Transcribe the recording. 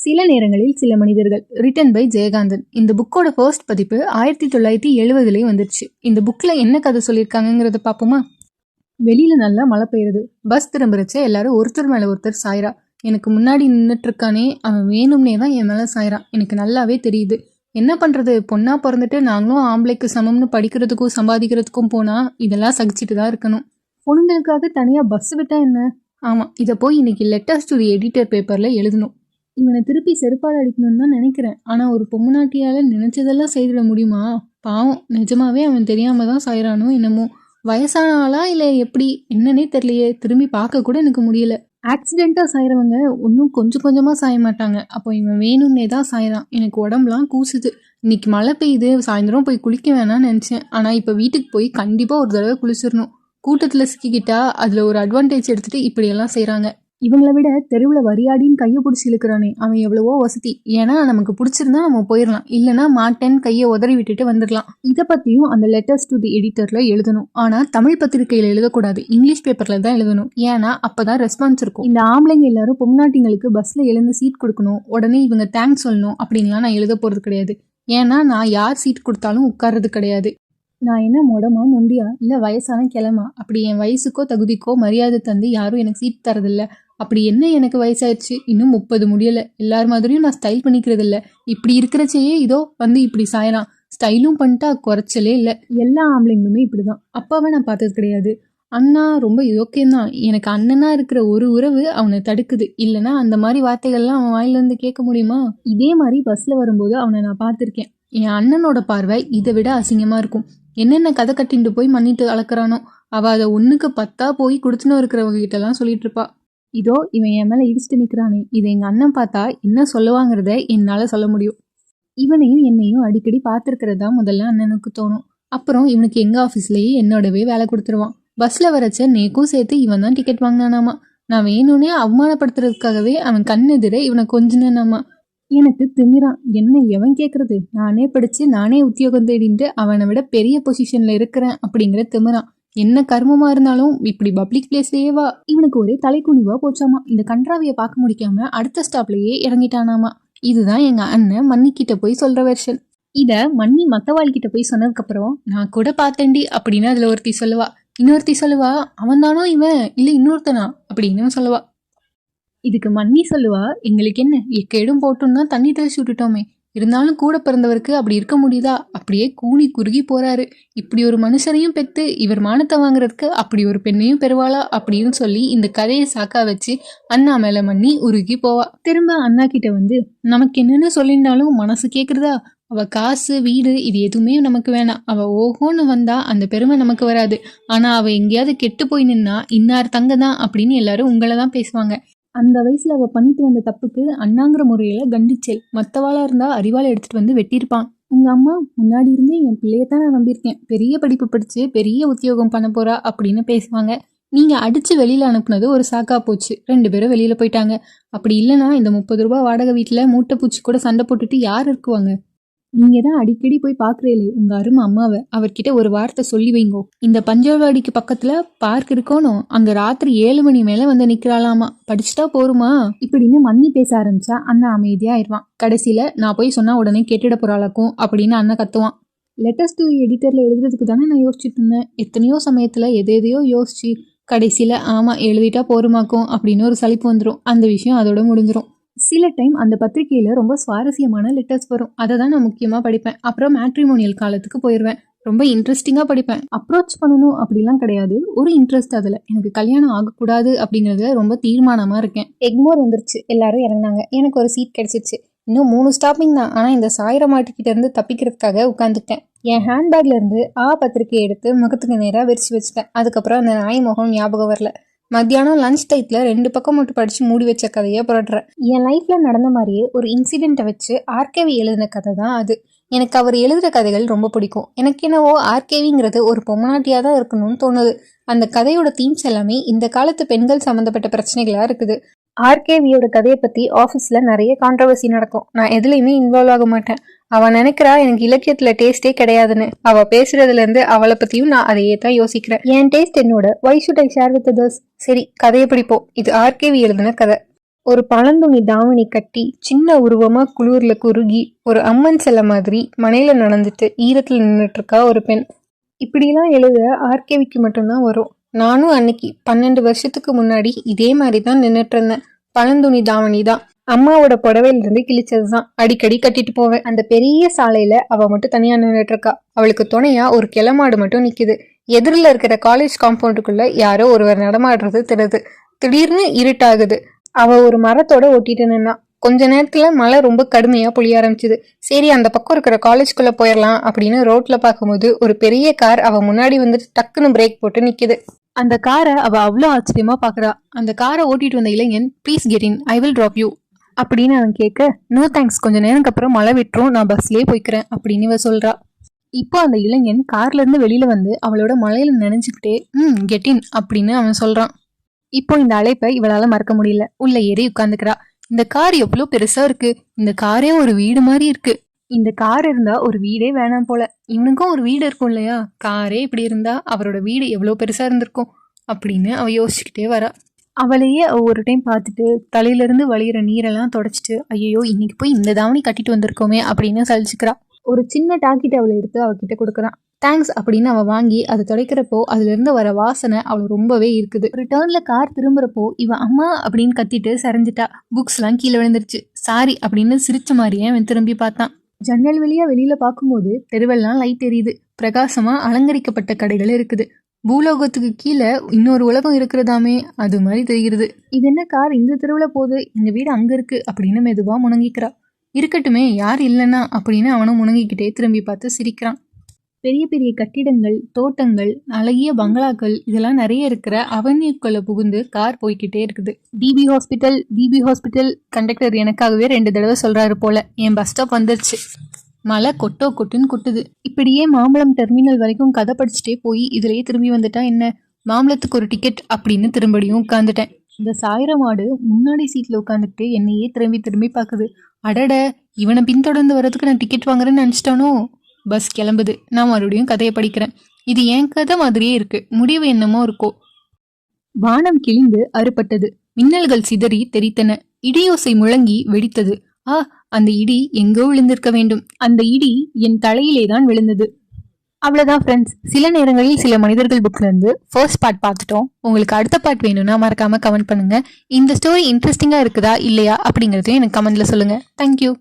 சில நேரங்களில் சில மனிதர்கள் ரிட்டன் பை ஜெயகாந்தன். இந்த புக்கோட ஃபர்ஸ்ட் பதிப்பு 1970 வந்துருச்சு. இந்த புக்ல என்ன கதை சொல்லியிருக்காங்கிறத பார்ப்போமா? வெளியில நல்லா மழை பெய்யுது. பஸ் திரும்புறச்ச எல்லாரும் ஒருத்தர் மேல ஒருத்தர் சாயரா. எனக்கு முன்னாடி நின்றுட்டு இருக்கானே, அவன் வேணும்னே தான் என் மேல சாயறான். எனக்கு நல்லாவே தெரியுது. என்ன பண்றது, பொண்ணா பிறந்துட்டு நாங்களும் ஆம்பளைக்கு சமம்னு படிக்கிறதுக்கும் சம்பாதிக்கிறதுக்கும் போனா இதெல்லாம் சகிச்சுட்டு தான் இருக்கணும். பொண்ணுங்களுக்காக தனியா பஸ் விட்டா என்ன? ஆமா, இதை போய் இன்னைக்கு லெட்டர்ஸ் டு தி எடிட்டர் பேப்பர்ல எழுதணும். இவனை திருப்பி செருப்பால் அடிக்கணும்னு தான் நினைக்கிறேன். ஆனால் ஒரு பொம்முநாட்டியால் நினைச்சதெல்லாம் செய்திட முடியுமா? பாவம், நிஜமாவே அவன் தெரியாம தான் சாயிறானோ என்னமோ. வயசான ஆளா இல்லை எப்படி என்னன்னே தெரியலையே. திரும்பி பார்க்க கூட எனக்கு முடியல. ஆக்சிடென்ட்டாக சாயிறவங்க ஒன்றும் கொஞ்சம் கொஞ்சமாக சாய மாட்டாங்க. அப்போ இவன் வேணும்னே தான் சாயிறான். எனக்கு உடம்புலாம் கூசுது. இன்னைக்கு மழை பெய்யுது, சாயந்தரம் போய் குளிக்க வேணாம்னு நினச்சேன். ஆனால் இப்போ வீட்டுக்கு போய் கண்டிப்பாக ஒரு தடவை குளிச்சிடணும். கூட்டத்தில் சிக்கிக்கிட்டா அதில் ஒரு அட்வான்டேஜ் எடுத்துகிட்டு இப்படியெல்லாம் செய்கிறாங்க. இவங்களை விட தெருவில் வரியாடின்னு கையை பிடிச்சி இழுக்கிறானே அவன் எவ்வளவோ வசதி. ஏன்னா நமக்கு பிடிச்சிருந்தா நம்ம போயிடலாம், இல்லைனா மாட்டேன்னு கையை உதறி விட்டுட்டு வந்துடலாம். இதை பற்றியும் அந்த லெட்டர்ஸ் டு தி எடிட்டர்ல எழுதணும். ஆனால் தமிழ் பத்திரிகையில் எழுதக்கூடாது, இங்கிலீஷ் பேப்பர்ல தான் எழுதணும். ஏன்னா அப்பதான் ரெஸ்பான்ஸ் இருக்கும். இந்த ஆம்பளைங்க எல்லாரும் பொம்நாட்டிங்களுக்கு பஸ்ல எழுந்து சீட் கொடுக்கணும், உடனே இவங்க தேங்க்ஸ் சொல்லணும் அப்படின்லாம் நான் எழுத போறது கிடையாது. ஏன்னா நான் யார் சீட் கொடுத்தாலும் உட்கார்றது கிடையாது. நான் என்ன மொடமா நொண்டியா இல்லை வயசான கிளமா? அப்படி என் வயசுக்கோ தகுதிக்கோ மரியாதை தந்து யாரும் எனக்கு சீட் தரதில்லை. அப்படி என்ன எனக்கு வயசாயிடுச்சு, இன்னும் 30 முடியலை. எல்லார் மாதிரியும் நான் ஸ்டைல் பண்ணிக்கிறது இல்லை. இப்படி இருக்கிறச்சேயே இதோ வந்து இப்படி சாயறான். ஸ்டைலும் பண்ணிட்டா குறைச்சலே இல்லை. எல்லா ஆம்பளைங்களுமே இப்படிதான். அப்பாவை நான் பார்த்தது கிடையாது. அண்ணா ரொம்ப யோக்கியம்தான். எனக்கு அண்ணனா இருக்கிற ஒரு உறவு அவனை தடுக்குது. இல்லைன்னா அந்த மாதிரி வார்த்தைகள்லாம் அவன் வாயிலிருந்து கேட்க முடியுமா? இதே மாதிரி பஸ்ல வரும்போது அவனை நான் பார்த்துருக்கேன். என் அண்ணனோட பார்வை இதை விட அசிங்கமா இருக்கும். என்னென்ன கதை கட்டிட்டு போய் மன்னிட்டு அளக்குறானோ. அவ அதை 1க்கு 10 போய் கொடுத்துன்னு இருக்கிறவங்க கிட்ட எல்லாம் சொல்லிட்டு இருப்பா. இதோ இவன் என் மேல இடிச்சுட்டு நிக்கிறானே, இதை எங்க அண்ணன் பார்த்தா என்ன சொல்லுவாங்கிறத என்னால சொல்ல முடியும். இவனையும் என்னையும் அடிக்கடி பார்த்துருக்கிறது தான் முதல்ல அண்ணனுக்கு தோணும். அப்புறம் இவனுக்கு எங்க ஆஃபீஸ்லயே என்னோடவே வேலை கொடுத்துருவான். பஸ்ல வரச்ச நேக்கும் சேர்த்து இவன் தான் டிக்கெட் வாங்கினானாமா. நான் வேணும்னே அவமானப்படுத்துறதுக்காகவே அவன் கண்ணெதிர இவனை கொஞ்சினாமா. எனக்கு திமிரான். என்ன எவன் கேட்கறது? நானே படிச்சு நானே உத்தியோகம் தேடிட்டு அவனை விட பெரிய பொசிஷன்ல இருக்கிறேன் அப்படிங்கிற திமிரான். என்ன கர்மமா இருந்தாலும் இப்படி பப்ளிக் பிளேஸ்லயே வா. இவனுக்கு ஒரே தலைக்குனிவா போச்சாமா. இந்த கன்றாவிய பார்க்க முடிக்காம அடுத்த ஸ்டாப்லயே இறங்கிட்டானாமா. இதுதான் எங்க அண்ணன் மன்னிக்கிட்ட போய் சொல்ற வெர்ஷன். இத மன்னி மத்தவாள்கிட்ட போய் சொன்னதுக்கு அப்புறம் நான் கூட பார்த்தேன்டி அப்படின்னு அதுல ஒருத்தி சொல்லுவா. இன்னொருத்தி சொல்லுவா, அவன் தானோ இவன் இல்ல இன்னொருத்தனா அப்படின்னு சொல்லுவா. இதுக்கு மன்னி சொல்லுவா, எங்களுக்கு என்ன எக்கேடும் போட்டோம்னா தண்ணி தெளிச்சு விட்டுட்டோமே, இருந்தாலும் கூட பிறந்தவருக்கு அப்படி இருக்க முடியுதா? அப்படியே கூனி குறுகி போறாரு. இப்படி ஒரு மனுஷனையும் பெத்து இவர் மானத்தை வாங்குறதுக்கு அப்படி ஒரு பெண்ணையும் பெறுவாளா அப்படின்னு சொல்லி இந்த கதையை சாக்கா வச்சு அண்ணா மேல மன்னி உருகி போவா. திரும்ப அண்ணா கிட்ட வந்து, நமக்கு என்னன்னு சொல்லியிருந்தாலும் மனசு கேக்குறதா? அவ காசு வீடு இது எதுவுமே நமக்கு வேணாம். அவ ஓஹோன்னு வந்தா அந்த பெருமை நமக்கு வராது. ஆனா அவ எங்கேயாவது கெட்டு போய் நின்னா இன்னார் தங்க தான் அப்படின்னு எல்லாரும் உங்களை தான் பேசுவாங்க. அந்த வயசுல அவ பண்ணிட்டு வந்த தப்புக்கு அண்ணாங்கிற முறையில கண்டிச்சேல். மத்தவாளா இருந்தா அறிவாளை எடுத்துட்டு வந்து வெட்டியிருப்பான். உங்க அம்மா முன்னாடி இருந்தே என் பிள்ளையத்தான் நான் நம்பியிருக்கேன், பெரிய படிப்பு படிச்சு பெரிய உத்தியோகம் பண்ண போறா அப்படின்னு பேசுவாங்க. நீங்க அடிச்சு வெளியில அனுப்புனது ஒரு சாக்கா போச்சு. 2 பேரும் வெளியில போயிட்டாங்க. அப்படி இல்லைன்னா இந்த 30 ரூபாய் வாடகை வீட்டுல மூட்டை பூச்சி கூட சண்டை போட்டுட்டு யார் இருக்குவாங்க? நீங்க தான் அடிக்கடி போய் பாக்குறீங்களே உங்க அருமை அம்மாவை, அவர்கிட்ட ஒரு வார்த்தை சொல்லி வைங்கோ. இந்த பஞ்சவாடிக்கு பக்கத்துல பார்க் இருக்கணும், அங்க ராத்திரி 7 மணி மேல வந்து நிக்கிறாளாமா, படிச்சுட்டா போருமா இப்படின்னு மன்னி பேச ஆரம்பிச்சா அண்ணன் அமைதியா ஆயிடுவான். கடைசியில நான் போய் சொன்னா உடனே கேட்டுட போறாளாக்கும் அப்படின்னு அண்ணன் கத்துவான். லெட்டர்ஸ் டு எடிட்டர்ல எழுதுறதுக்கு தானே நான் யோசிச்சுட்டு இருந்தேன். எத்தனையோ சமயத்துல எதையோ யோசிச்சு கடைசியில ஆமா எழுதிட்டா போருமாக்கும் அப்படின்னு ஒரு சலிப்பு வந்துடும். அந்த விஷயம் அதோட முடிஞ்சிடும். சில டைம் அந்த பத்திரிகையில ரொம்ப சுவாரஸ்யமான லெட்டர்ஸ் வரும். அதை தான் நான் முக்கியமா படிப்பேன். அப்புறம் மேட்ரிமோனியல் காலத்துக்கு போயிடுவேன். ரொம்ப இன்ட்ரெஸ்டிங்கா படிப்பேன். அப்ரோச் பண்ணணும் அப்படிலாம் கிடையாது, ஒரு இன்ட்ரெஸ்ட் அதுல. எனக்கு கல்யாணம் ஆகக்கூடாது அப்படிங்கறதுல ரொம்ப தீர்மானமா இருக்கேன். எக்மோர் வந்துருச்சு, எல்லாரும் இறங்கினாங்க. எனக்கு ஒரு சீட் கிடைச்சிருச்சு. இன்னும் 3 ஸ்டாப்பிங் தான். ஆனா இந்த சாயிரமாட்டிக்கிட்ட இருந்து தப்பிக்கிறதுக்காக உட்காந்துட்டேன். என் ஹேண்ட்பேக்ல இருந்து பத்திரிகையை எடுத்து முகத்துக்கு நேரா விரிச்சு வச்சுட்டேன். அதுக்கப்புறம் அந்த நாய் முகம் ஞாபகம் வரல. மத்தியானம் லஞ்ச் டைத்துல 2 பக்கம் மட்டும் படிச்சு மூடி வச்ச கதையை புரட்டுறேன். என் லைஃப்ல நடந்த மாதிரியே ஒரு இன்சிடென்ட்டை வச்சு ஆர்கேவி எழுதின கதை தான் அது. எனக்கு அவர் எழுதுற கதைகள் ரொம்ப பிடிக்கும். எனக்கு என்னவோ ஆர்கேவிங்கிறது ஒரு பொம்மநாட்டியா தான் இருக்கணும்னு தோணுது. அந்த கதையோட தீம்ஸ் எல்லாமே இந்த காலத்து பெண்கள் சம்பந்தப்பட்ட பிரச்சனைகளா இருக்குது. ஆர்கேவியோட கதையை பத்தி ஆஃபீஸ்ல நிறைய கான்ட்ரவர்சி நடக்கும். நான் எதுலையுமே இன்வால்வ் ஆக மாட்டேன். அவ நினைக்கிறா எனக்கு இலக்கியத்துல டேஸ்டே கிடையாதுன்னு. அவ பேசுறதுல இருந்து அவளை பத்தியும் நான் அதையே தான் யோசிக்கிறேன். என் டேஸ்ட் என்னோட, why should I share with others? சரி, கதையை பிடிப்போம். இது ஆர்கேவி எழுதின கதை. ஒரு பழந்துணி தாவணி கட்டி சின்ன உருவமா குளிர்ல குறுகி ஒரு அம்மன் சிலை மாதிரி மனையில நடந்துட்டு ஈரத்துல நின்றுட்டு இருக்கா ஒரு பெண். இப்படிலாம் எழுத ஆர்கேவிக்கு மட்டும்தான் வரும். நானும் அன்னைக்கு 12 வருஷத்துக்கு முன்னாடி இதே மாதிரி தான் நின்றுட்டு இருந்தேன். பழந்துணி தாவணி தான், அம்மாவோட புடவையில இருந்து கிழிச்சதுதான், அடிக்கடி கட்டிட்டு போவேன். அந்த பெரிய சாலையில அவ மட்டும் தனியா நின்றுட்டு இருக்கா. அவளுக்கு துணையா ஒரு கிளமாடு மட்டும் நிக்குது. எதிரில் இருக்கிற காலேஜ் காம்பவுண்டுக்குள்ள யாரோ ஒருவர் நடமாடுறது தெரியுது. திடீர்னு இருட்டாகுது. அவ ஒரு மரத்தோட ஒட்டிட்டு நின்னா. கொஞ்ச நேரத்துல மழை ரொம்ப கடுமையா பொழிய ஆரம்பிச்சுது. சரி, அந்த பக்கம் இருக்கிற காலேஜ்குள்ள போயிடலாம் அப்படின்னு ரோட்ல பார்க்கும்போது ஒரு பெரிய கார் அவ முன்னாடி வந்துட்டு டக்குன்னு பிரேக் போட்டு நிக்குது. அந்த காரை அவ அவ்வளோ ஆச்சரியமா பாக்குறா. அந்த காரை ஓட்டிட்டு வந்த இளைஞன், please get in, I will drop you அப்படின்னு அவன் கேட்க, நோ தேங்க்ஸ், கொஞ்ச நேரம் அப்புறம் மழை விட்டுரும், நான் பஸ்லயே போய்க்கிறேன் அப்படின்னு இவ சொல்றா. இப்போ அந்த இளைஞன் கார்ல இருந்து வெளியில வந்து அவளோட மழையில நினைச்சுக்கிட்டே கெட் இன் அப்படின்னு அவன் சொல்றான். இப்போ இந்த அழைப்பை இவளால மறக்க முடியல. உள்ள ஏறி உட்காந்துக்கிறா. இந்த கார் எவ்வளோ பெருசா இருக்கு. இந்த காரே ஒரு வீடு மாதிரி இருக்கு. இந்த கார் இருந்தா ஒரு வீடே வேணாம் போல. இவனுக்கும் ஒரு வீடு இருக்கும் இல்லையா, காரே இப்படி இருந்தா அவரோட வீடு எவ்வளவு பெருசா இருந்திருக்கும் அப்படின்னு அவ யோசிச்சுக்கிட்டே வரா. அவளையே ஒரு டைம் பார்த்துட்டு தலையில இருந்து வழியிற நீரெல்லாம் தொடச்சிட்டு, ஐயோ இன்னைக்கு போய் இந்த தாவணி கட்டிட்டு வந்திருக்கோமே அப்படின்னு சலிச்சுக்கிறா. ஒரு சின்ன டாக்கெட் அவளை எடுத்து அவகிட்ட கொடுக்குறான். தேங்க்ஸ் அப்படின்னு அவ வாங்கி அதை துடைக்கிறப்போ அதுல இருந்து வர வாசனை அவளுக்கு ரொம்பவே இருக்குது. ரிட்டர்ன்ல கார் திரும்புறப்போ இவ அம்மா அப்படின்னு கத்திட்டு சரிஞ்சிட்டா. புக்ஸ் எல்லாம் கீழே விழுந்துருச்சு. சாரி அப்படின்னு சிரிச்ச மாதிரியே அவன் திரும்பி பார்த்தான். ஜன்னல் வழியா வெளியில பார்க்கும்போது தெருவெல்லாம் லைட் எரியுது. பிரகாசமா அலங்கரிக்கப்பட்ட கடைகள் இருக்குது. பூலோகத்துக்கு கீழே இன்னொரு உலகம் இருக்கிறதாமே, அது மாதிரி தெரிகிறது. இது என்ன கார் இந்த தெருவுல போகுது, இந்த வீடு அங்க இருக்கு அப்படின்னு மெதுவா முணங்கிக்கிறா. இருக்கட்டுமே, யார் இல்லைன்னா அப்படின்னு அவனும் முணங்கிக்கிட்டே திரும்பி பார்த்து சிரிக்கிறான். பெரிய பெரிய கட்டிடங்கள், தோட்டங்கள், அழகிய பங்களாக்கள் இதெல்லாம் நிறைய இருக்கிற அவென்யூக்குள்ள புகுந்து கார் போய்கிட்டே இருக்குது. டிபி ஹாஸ்பிட்டல் கண்டக்டர் எனக்காகவே 2 தடவை சொல்றாரு போல. என் பஸ் ஸ்டாப் வந்துருச்சு. மழை கொட்டுன்னு கொட்டுது. இப்படியே மாம்பழம் டெர்மினல் வரைக்கும் கதை படிச்சுட்டே போய் இதுலயே திரும்பி வந்துட்டா என்ன, மாம்பழத்துக்கு ஒரு டிக்கெட் அப்படின்னு திரும்படியும் உட்காந்துட்டேன். இந்த சாயிர மாடு முன்னாடி சீட்ல உட்காந்துட்டு என்னையே திரும்பி பாக்குது. அடட, இவனை பின்தொடர்ந்து வர்றதுக்கு நான் டிக்கெட் வாங்குறேன்னு நினைச்சிட்டானோ. பஸ் கிளம்புது. நான் மறுபடியும் கதையை படிக்கிறேன். இது என் கதை மாதிரியே இருக்கு. முடிவு என்னமோ இருக்கோ. வானம் கிழிந்து அறுபட்டது. மின்னல்கள் சிதறி தெரித்தன. இடியோசை முழங்கி வெடித்தது. அந்த இடி எங்கோ விழுந்திருக்க வேண்டும். அந்த இடி என் தலையிலே தான் விழுந்தது. அவ்வளவுதான் ஃப்ரெண்ட்ஸ். சில நேரங்களில் சில மனிதர்கள் புக்ல இருந்து ஃபர்ஸ்ட் பார்ட் பார்த்துட்டோம். உங்களுக்கு அடுத்த பார்ட் வேணும்னா மறக்காம கமெண்ட் பண்ணுங்க. இந்த ஸ்டோரி இன்ட்ரெஸ்டிங்கா இருக்குதா இல்லையா அப்படிங்கறதையும் எனக்கு கமெண்ட்ல சொல்லுங்க. தேங்க்யூ.